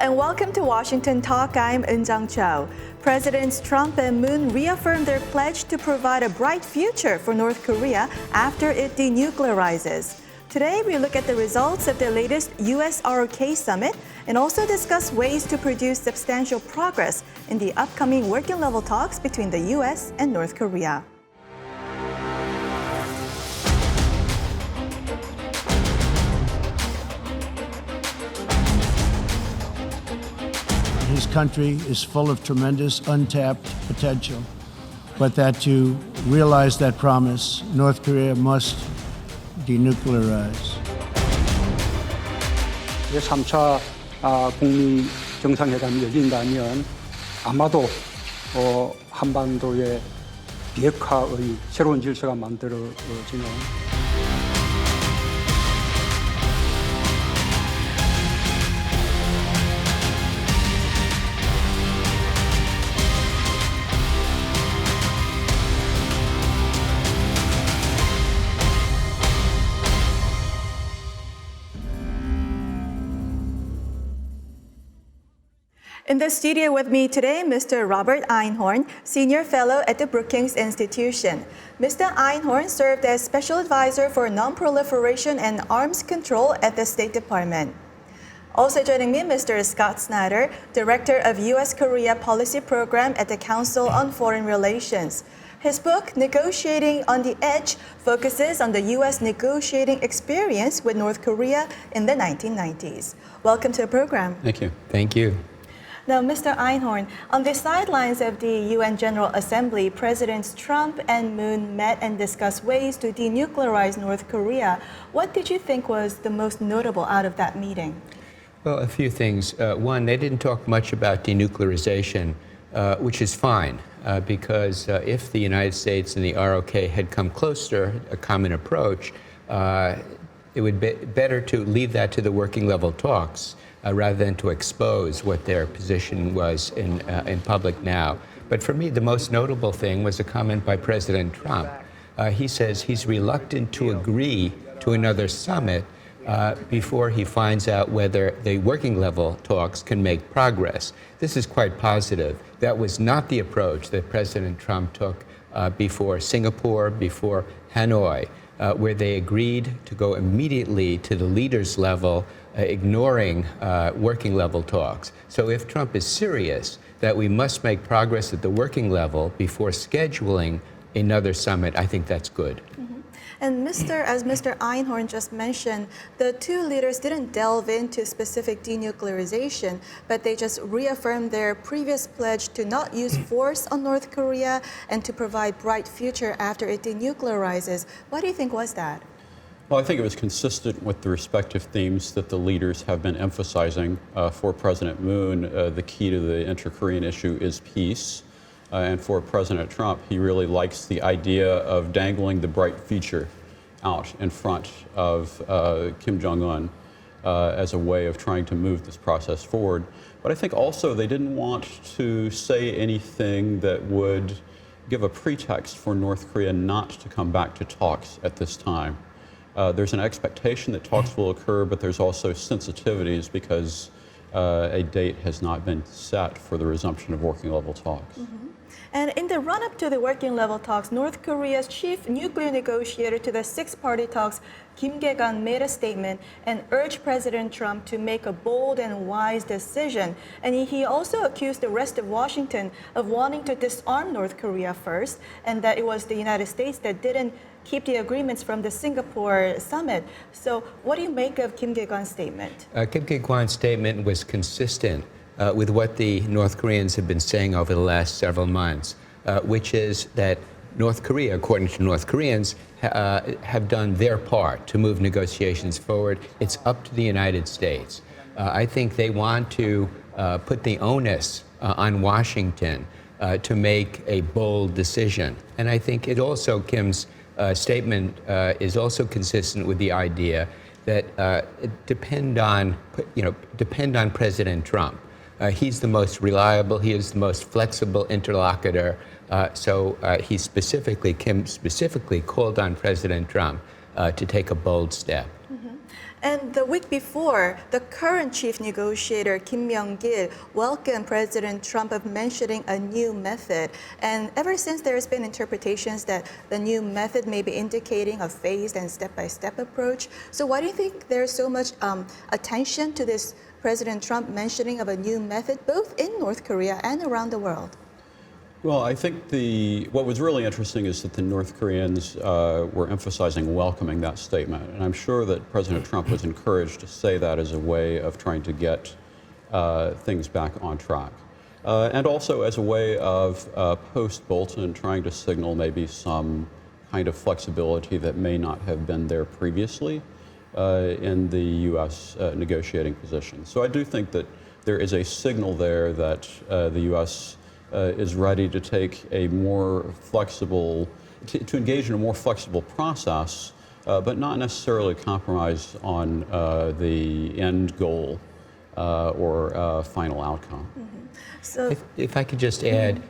and welcome to Washington Talk. I'm Eun Cho. Presidents Trump and Moon reaffirmed their pledge to provide a bright future for North Korea after it denuclearizes. Today, we look at the results of the latest US-ROK summit and also discuss ways to produce substantial progress in the upcoming working-level talks between the US and North Korea. His country is full of tremendous untapped potential, but that to realize that promise, North Korea must denuclearize. 3차 북미 정상회담이 열린다면 아마도 한반도의 비핵화의 새로운 질서가 만들어지는 In the studio with me today, Mr. Robert Einhorn, Senior Fellow at the Brookings Institution. Mr. Einhorn served as Special Advisor for Non-Proliferation and Arms Control at the State Department. Also joining me, Mr. Scott Snyder, Director of U.S.-Korea Policy Program at the Council on Foreign Relations. His book, Negotiating on the Edge, focuses on the U.S. negotiating experience with North Korea in the 1990s. Welcome to the program. Thank you. Thank you. Now, Mr. Einhorn, on the sidelines of the UN General Assembly, Presidents Trump and Moon met and discussed ways to denuclearize North Korea. What did you think was the most notable out of that meeting? Well, a few things. One, they didn't talk much about denuclearization, which is fine, because if the United States and the ROK had come closer, a common approach, it would be better to leave that to the working level talks rather than to expose what their position was in public now. But for me, the most notable thing was a comment by President Trump. He says he's reluctant to agree to another summit before he finds out whether the working level talks can make progress. This is quite positive. That was not the approach that President Trump took before Singapore, before Hanoi, where they agreed to go immediately to the leaders' level, ignoring working level talks. So if Trump is serious that we must make progress at the working level before scheduling another summit, I think that's good. Mm-hmm. And as Mr. Einhorn just mentioned, the two leaders didn't delve into specific denuclearization, but they just reaffirmed their previous pledge to not use force on North Korea and to provide bright future after it denuclearizes. What do you think was that? Well, I think it was consistent with the respective themes that the leaders have been emphasizing. For President Moon, the key to the inter-Korean issue is peace. And for President Trump, he really likes the idea of dangling the bright future out in front of Kim Jong-un as a way of trying to move this process forward. But I think also they didn't want to say anything that would give a pretext for North Korea not to come back to talks at this time. There's an expectation that talks will occur, but there's also sensitivities because a date has not been set for the resumption of working level talks. Mm-hmm. And in the run-up to the working level talks, North Korea's chief nuclear negotiator to the six-party talks, Kim Dae-gun, made a statement and urged President Trump to make a bold and wise decision. And he also accused the rest of Washington of wanting to disarm North Korea first, and that it was the United States that didn't keep the agreements from the Singapore summit. So what do you make of Kim Dae-gun's statement? Kim Dae-gun's statement was consistent with what the North Koreans have been saying over the last several months, which is that North Korea, according to North Koreans, have done their part to move negotiations forward. It's up to the United States. I think they want to put the onus on Washington to make a bold decision. And I think it also, Kim's statement is also consistent with the idea that depend on President Trump. He's the most reliable, he is the most flexible interlocutor. So Kim specifically called on President Trump to take a bold step. Mm-hmm. And the week before, the current chief negotiator, Kim Myung-gil, welcomed President Trump of mentioning a new method. And ever since, there's been interpretations that the new method may be indicating a phased and step-by-step approach. So why do you think there's so much attention to this President Trump mentioning of a new method, both in North Korea and around the world? Well, I think what was really interesting is that the North Koreans were emphasizing welcoming that statement. And I'm sure that President Trump was encouraged to say that as a way of trying to get things back on track. And also as a way of post-Bolton trying to signal maybe some kind of flexibility that may not have been there previously in the U.S. Negotiating position. So I do think that there is a signal there that the U.S. Is ready to take a more flexible, to engage in a more flexible process, but not necessarily compromise on the end goal or final outcome. So, If I could just add,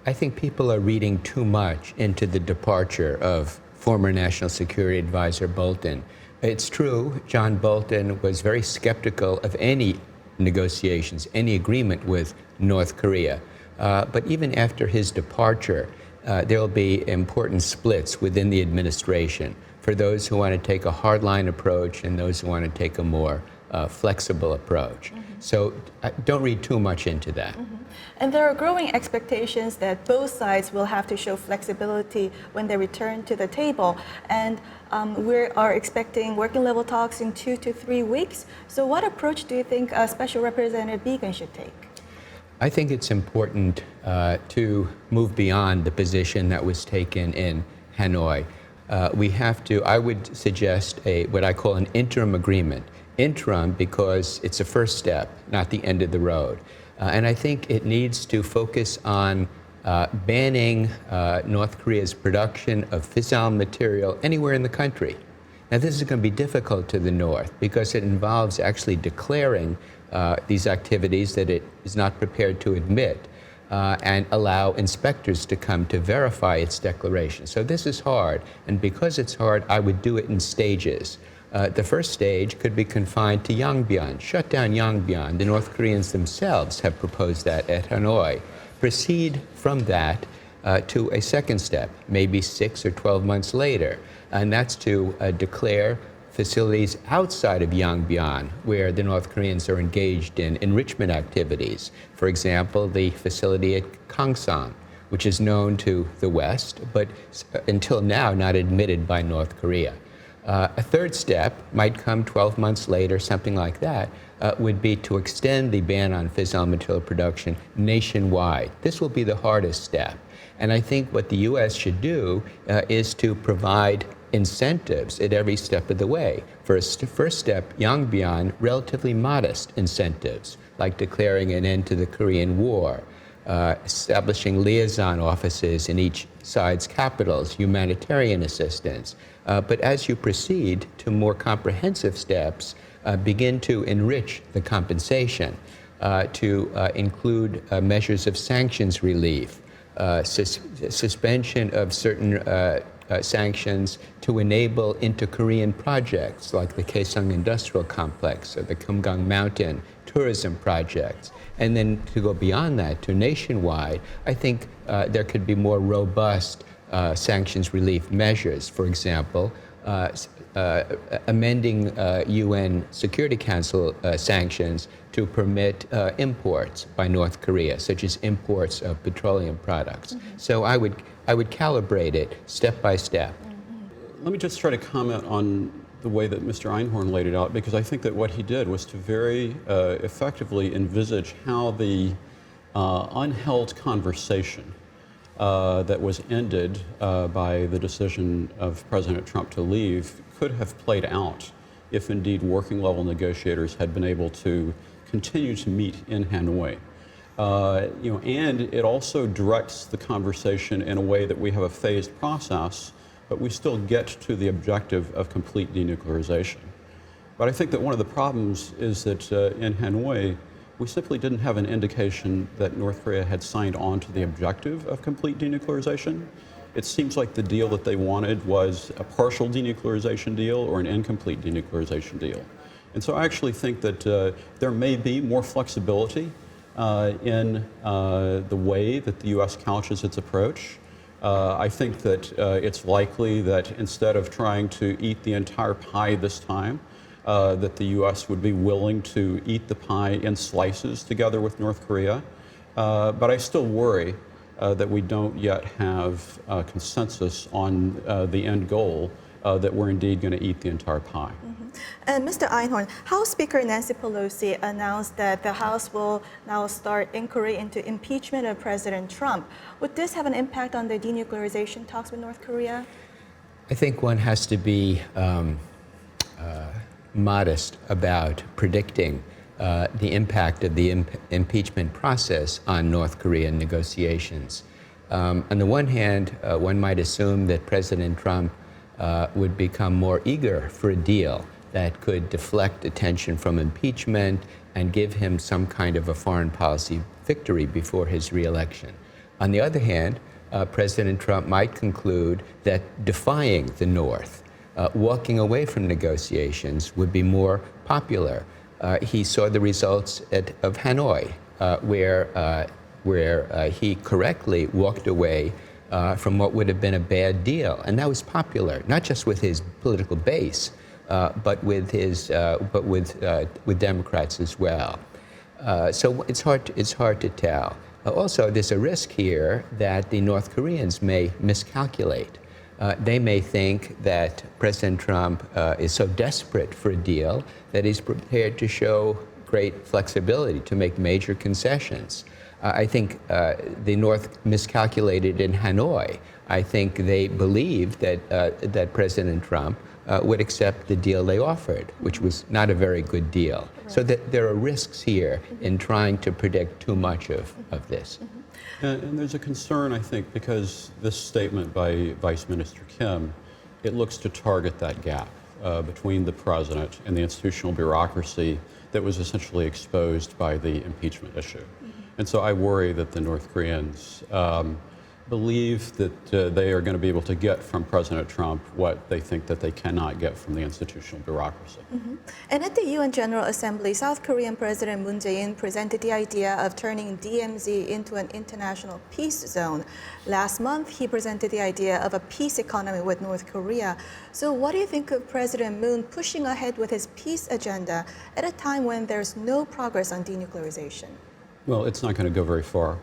I think people are reading too much into the departure of former National Security Advisor Bolton. It's true, John Bolton was very skeptical of any negotiations, any agreement with North Korea. But even after his departure, there will be important splits within the administration for those who want to take a hardline approach and those who want to take a more flexible approach. So don't read too much into that. and there are growing expectations that both sides will have to show flexibility when they return to the table. And we are expecting working level talks in 2 to 3 weeks. So what approach do you think Special Representative Beacon should take? I think it's important to move beyond the position that was taken in Hanoi. We have to, I would suggest what I call an interim agreement. Interim because it's a first step, not the end of the road. And I think it needs to focus on banning North Korea's production of fissile material anywhere in the country. Now, this is going to be difficult to the North because it involves actually declaring these activities that it is not prepared to admit and allow inspectors to come to verify its declaration. So this is hard, and because it's hard, I would do it in stages. The first stage could be confined to Yongbyon, shut down Yongbyon. The North Koreans themselves have proposed that at Hanoi. Proceed from that to a second step, maybe 6 or 12 months later, and that's to declare facilities outside of Yongbyon where the North Koreans are engaged in enrichment activities. For example, the facility at Kangsang, which is known to the West, but until now not admitted by North Korea. A third step might come 12 months later, something like that, would be to extend the ban on fissile material production nationwide. This will be the hardest step. And I think what the U.S. should do is to provide incentives at every step of the way. First step, Yongbyon, relatively modest incentives, like declaring an end to the Korean War, establishing liaison offices in each side's capitals, humanitarian assistance. But as you proceed to more comprehensive steps, begin to enrich the compensation to include measures of sanctions relief, suspension of certain sanctions to enable inter-Korean projects like the Kaesong Industrial Complex or the Kumgang Mountain tourism projects. And then to go beyond that to nationwide, I think there could be more robust sanctions relief measures. For example, amending UN Security Council sanctions to permit imports by North Korea, such as imports of petroleum products. Mm-hmm. So I would calibrate it step by step. Let me just try to comment on the way that Mr. Einhorn laid it out, because I think that what he did was to very effectively envisage how the unheld conversation that was ended by the decision of President Trump to leave could have played out if indeed working level negotiators had been able to continue to meet in Hanoi. And it also directs the conversation in a way that we have a phased process, but we still get to the objective of complete denuclearization. But I think that one of the problems is that in Hanoi, we simply didn't have an indication that North Korea had signed on to the objective of complete denuclearization. it seems like the deal that they wanted was a partial denuclearization deal or an incomplete denuclearization deal. And so I actually think that there may be more flexibility in the way that the U.S. couches its approach. I think that it's likely that instead of trying to eat the entire pie this time, that the U.S. would be willing to eat the pie in slices together with North Korea. But I still worry that we don't yet have consensus on the end goal that we're indeed going to eat the entire pie. And Mr. Einhorn, House Speaker Nancy Pelosi announced that the House will now start inquiry into impeachment of President Trump. Would this have an impact on the denuclearization talks with North Korea? I think one has to be modest about predicting the impact of the impeachment process on North Korean negotiations. On the one hand, one might assume that President Trump would become more eager for a deal that could deflect attention from impeachment and give him some kind of a foreign policy victory before his reelection. On the other hand, President Trump might conclude that defying the North, walking away from negotiations would be more popular. He saw the results of Hanoi, where he correctly walked away from what would have been a bad deal, and that was popular, not just with his political base, but with Democrats as well. So it's hard to tell. Also, there's a risk here that the North Koreans may miscalculate. They may think that President Trump is so desperate for a deal that he's prepared to show great flexibility to make major concessions. I think the North miscalculated in Hanoi. I think they believed that President Trump would accept the deal they offered, which was not a very good deal. Right. So that there are risks here in trying to predict too much of this. And there's a concern, I think, because this statement by Vice Minister Kim, it looks to target that gap between the president and the institutional bureaucracy that was essentially exposed by the impeachment issue. And so I worry that the North Koreans believe that they are going to be able to get from President Trump what they think that they cannot get from the institutional bureaucracy. And at the UN General Assembly, South Korean President Moon Jae-in presented the idea of turning DMZ into an international peace zone. Last month, he presented the idea of a peace economy with North Korea. So what do you think of President Moon pushing ahead with his peace agenda at a time when there's no progress on denuclearization? Well, it's not going to go very far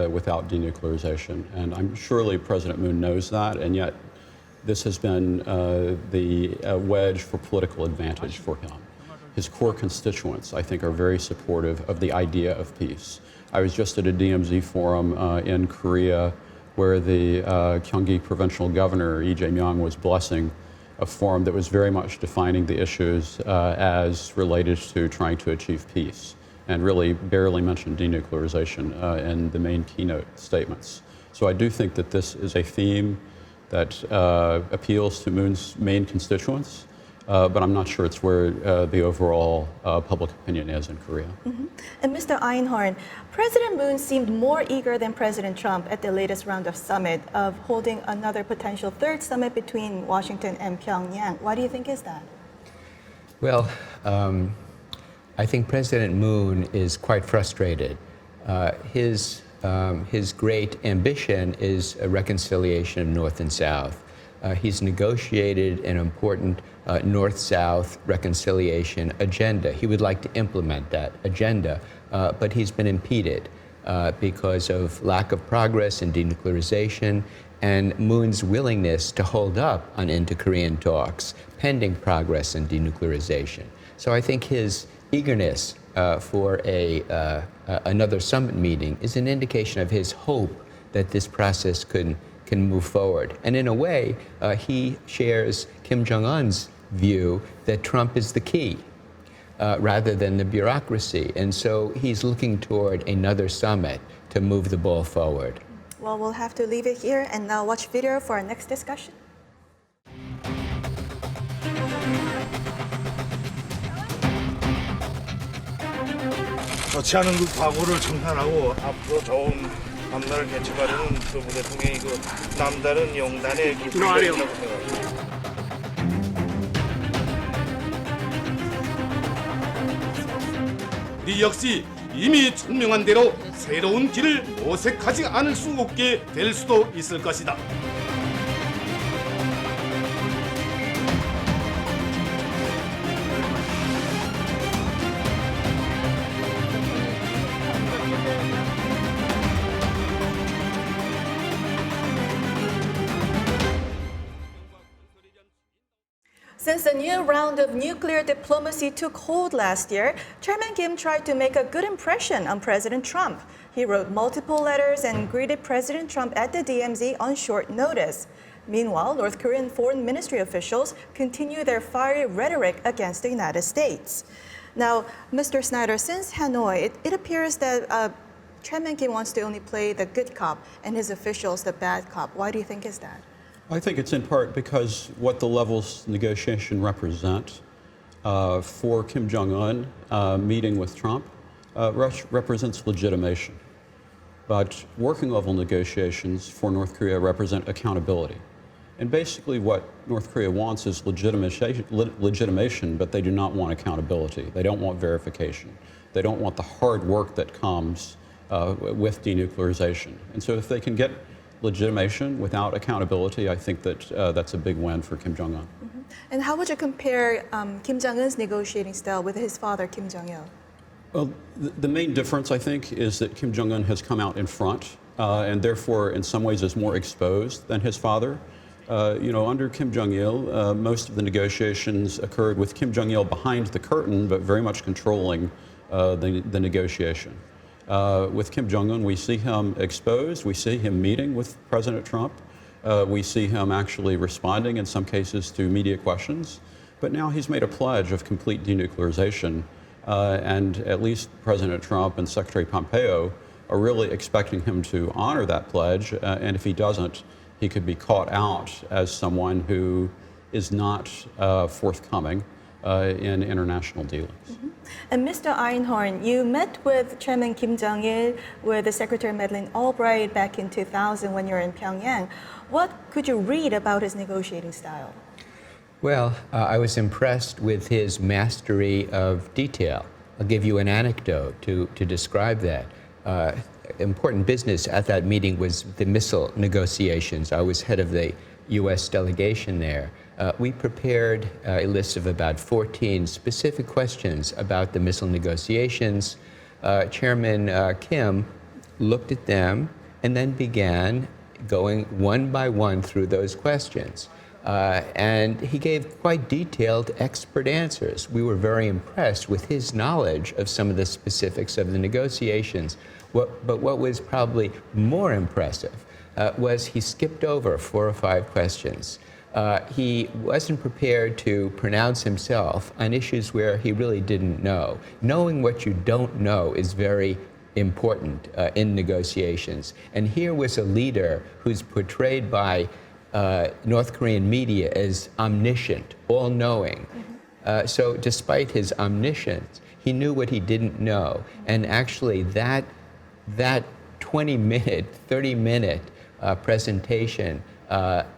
without denuclearization, and I'm surely President Moon knows that, and yet this has been the wedge for political advantage for him. His core constituents, I think, are very supportive of the idea of peace. I was just at a DMZ forum in Korea where the Gyeonggi provincial governor, Lee Jae-myung, was blessing a forum that was very much defining the issues as related to trying to achieve peace, and really barely mentioned denuclearization in the main keynote statements. So I do think that this is a theme that appeals to Moon's main constituents, but I'm not sure it's where the overall public opinion is in Korea. And Mr. Einhorn, President Moon seemed more eager than President Trump at the latest round of summit of holding another potential third summit between Washington and Pyongyang. Why do you think is that? Well, I think President Moon is quite frustrated. His great ambition is a reconciliation of North and South. He's negotiated an important North-South reconciliation agenda. He would like to implement that agenda, but he's been impeded because of lack of progress in denuclearization and Moon's willingness to hold up on inter-Korean talks pending progress in denuclearization. So I think his eagerness for another summit meeting is an indication of his hope that this process can move forward. And in a way, he shares Kim Jong-un's view that Trump is the key rather than the bureaucracy. And so he's looking toward another summit to move the ball forward. Well, we'll have to leave it here and now watch video for our next discussion. 좋지 않은 그 과거를 청산하고 앞으로 좋은 앞날을 개척하려는 그 대통령이 그 남다른 용단의 그 분량이라고 생각합니다. 우리 역시 이미 천명한 대로 새로운 길을 모색하지 않을 수 없게 될 수도 있을 것이다. Since the new round of nuclear diplomacy took hold last year, Chairman Kim tried to make a good impression on President Trump. He wrote multiple letters and greeted President Trump at the DMZ on short notice. Meanwhile, North Korean foreign ministry officials continue their fiery rhetoric against the United States. Now, Mr. Snyder, since Hanoi, it appears that Chairman Kim wants to only play the good cop and his officials the bad cop. Why do you think is that? I think it's in part because what the levels negotiation represent for Kim Jong-un meeting with Trump represents legitimation. But working level negotiations for North Korea represent accountability. And basically what North Korea wants is legitimation, but they do not want accountability. They don't want verification. They don't want the hard work that comes with denuclearization. And so if they can get legitimation without accountability, I think that that's a big win for Kim Jong-un. Mm-hmm. And how would you compare Kim Jong-un's negotiating style with his father, Kim Jong-il? Well, the main difference, I think, is that Kim Jong-un has come out in front and therefore in some ways is more exposed than his father. Under Kim Jong-il, most of the negotiations occurred with Kim Jong-il behind the curtain, but very much controlling the negotiation. With Kim Jong-un, we see him exposed, we see him meeting with President Trump, we see him actually responding in some cases to media questions, but now he's made a pledge of complete denuclearization, and at least President Trump and Secretary Pompeo are really expecting him to honor that pledge, and if he doesn't, he could be caught out as someone who is not forthcoming in international dealings. Mm-hmm. And Mr. Einhorn, you met with Chairman Kim Jong-il with the Secretary Madeleine Albright back in 2000 when you were in Pyongyang. What could you read about his negotiating style? Well, I was impressed with his mastery of detail. I'll give you an anecdote to describe that. Important business at that meeting was the missile negotiations. I was head of the U.S. delegation there. We prepared a list of about 14 specific questions about the missile negotiations. Chairman Kim looked at them and then began going one by one through those questions. And he gave quite detailed, expert answers. We were very impressed with his knowledge of some of the specifics of the negotiations. But what was probably more impressive was he skipped over 4 or 5 questions. He wasn't prepared to pronounce himself on issues where he really didn't know. Knowing what you don't know is very important in negotiations. And here was a leader who's portrayed by North Korean media as omniscient, all-knowing. Mm-hmm. So despite his omniscience, he knew what he didn't know. And actually that 20-minute, 30-minute presentation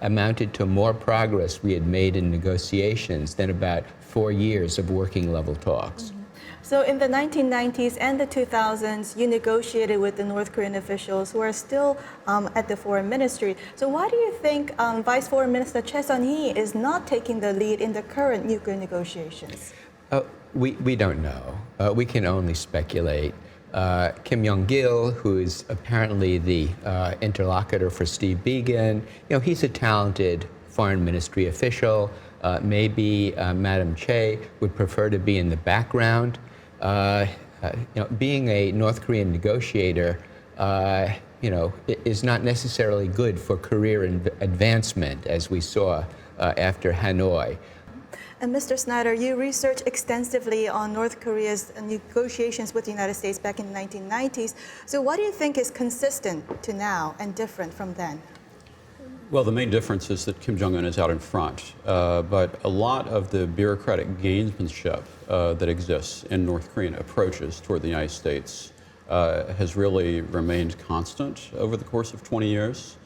amounted to more progress we had made in negotiations than about 4 years of working level talks. Mm-hmm. So in the 1990s and the 2000s, you negotiated with the North Korean officials who are still at the foreign ministry. So why do you think Vice Foreign Minister Choi Sun-hee is not taking the lead in the current nuclear negotiations? We don't know. We can only speculate. Kim Yong-gil, who is apparently the interlocutor for Steve Biegun, he's a talented foreign ministry official. Maybe Madam Choi would prefer to be in the background. Being a North Korean negotiator, is not necessarily good for career advancement, as we saw after Hanoi. And Mr. Snyder, you researched extensively on North Korea's negotiations with the United States back in the 1990s. So what do you think is consistent to now and different from then? Well, the main difference is that Kim Jong-un is out in front, but a lot of the bureaucratic gamesmanship that exists in North Korean approaches toward the United States has really remained constant over the course of 20 years.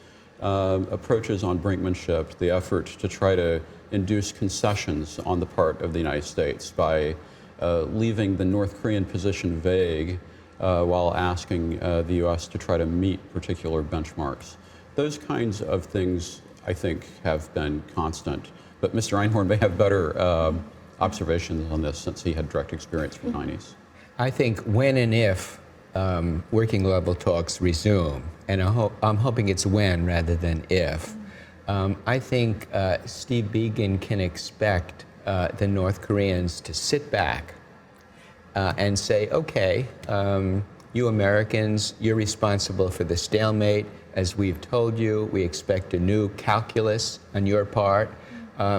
Approaches on brinkmanship, the effort to try to induce concessions on the part of the United States by leaving the North Korean position vague while asking the U.S. to try to meet particular benchmarks. Those kinds of things, I think, have been constant. But Mr. Einhorn may have better observations on this since he had direct experience from the 90s. I think when and if working level talks resume, and I'm hoping it's when rather than if, I think Steve Biegun can expect the North Koreans to sit back and say, okay, you Americans, you're responsible for the stalemate. As we've told you, we expect a new calculus on your part.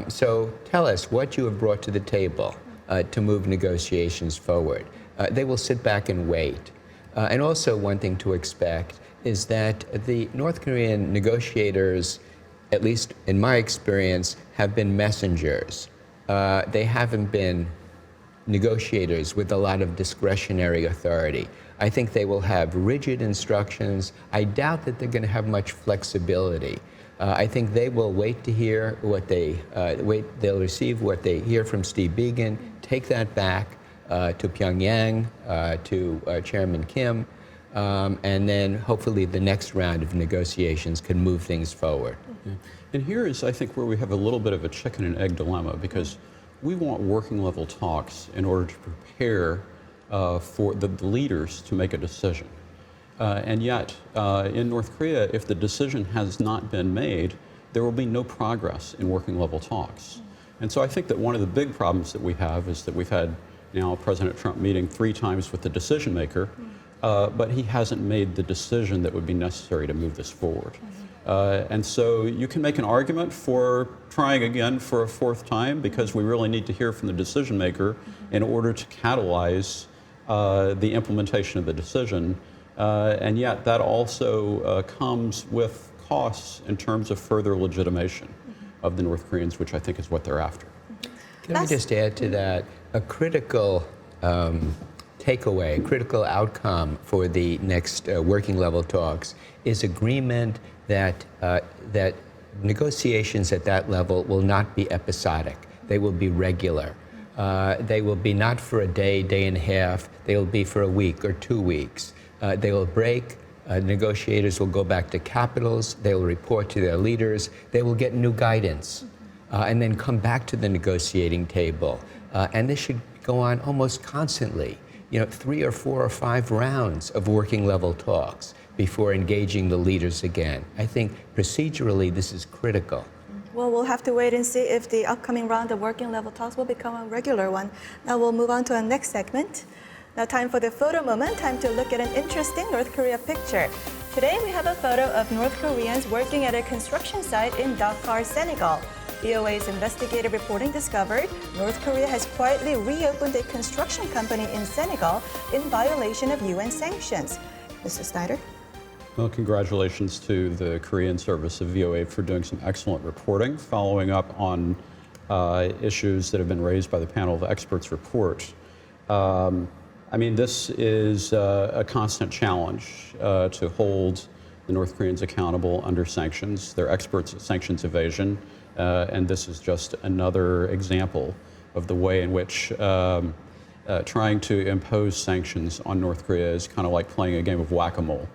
So tell us what you have brought to the table to move negotiations forward. They will sit back and wait. And also one thing to expect is that the North Korean negotiators, at least in my experience, have been messengers. They haven't been negotiators with a lot of discretionary authority. I think they will have rigid instructions. I doubt that they're going to have much flexibility. I think they will wait to hear what they'll receive what they hear from Steve Biegun, take that back to Pyongyang, to Chairman Kim, and then hopefully the next round of negotiations can move things forward. Yeah. And here is, I think, where we have a little bit of a chicken and egg dilemma, because we want working level talks in order to prepare for the leaders to make a decision. And yet, in North Korea, if the decision has not been made, there will be no progress in working level talks. And so I think that one of the big problems that we have is that we've had now President Trump meeting 3 times with the decision maker, but he hasn't made the decision that would be necessary to move this forward. And so you can make an argument for trying again for a 4th time, because we really need to hear from the decision maker in order to catalyze the implementation of the decision. And yet that also comes with costs in terms of further legitimation of the North Koreans, which I think is what they're after. Can I just add to that? A critical takeaway, a critical outcome for the next working level talks is agreement that that negotiations at that level will not be episodic. They will be regular. They will be not for a day, day and a half. They will be for a week or 2 weeks. They will break. Negotiators will go back to capitals. They will report to their leaders. They will get new guidance and then come back to the negotiating table. And this should go on almost constantly. 3 or 4 or 5 rounds of working level talks before engaging the leaders again. I think procedurally this is critical. Well, we'll have to wait and see if the upcoming round of working level talks will become a regular one. Now we'll move on to our next segment. Now time for the photo moment, time to look at an interesting North Korea picture. Today we have a photo of North Koreans working at a construction site in Dakar, Senegal. VOA's investigative reporting discovered North Korea has quietly reopened a construction company in Senegal in violation of UN sanctions. Mr. Snyder? Well, congratulations to the Korean service of VOA for doing some excellent reporting, following up on issues that have been raised by the panel of experts report. This is a constant challenge to hold the North Koreans accountable under sanctions. They're experts at sanctions evasion, and this is just another example of the way in which trying to impose sanctions on North Korea is kind of like playing a game of whack-a-mole.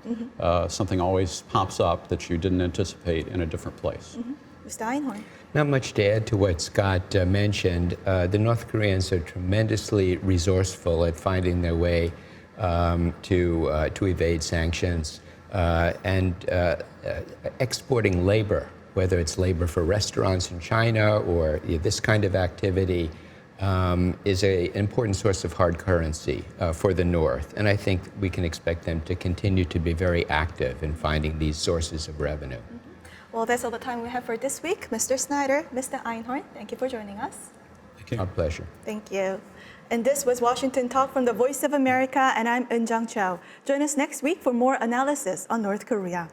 Something always pops up that you didn't anticipate in a different place. Mr. Einhorn? Not much to add to what Scott mentioned. The North Koreans are tremendously resourceful at finding their way to evade sanctions and exporting labor, whether it's labor for restaurants in China or this kind of activity, is an important source of hard currency for the North. And I think we can expect them to continue to be very active in finding these sources of revenue. Well, that's all the time we have for this week. Mr. Snyder, Mr. Einhorn, thank you for joining us. Thank you. Our pleasure. Thank you. And this was Washington Talk from the Voice of America, and I'm Eun Jung Cho. Join us next week for more analysis on North Korea.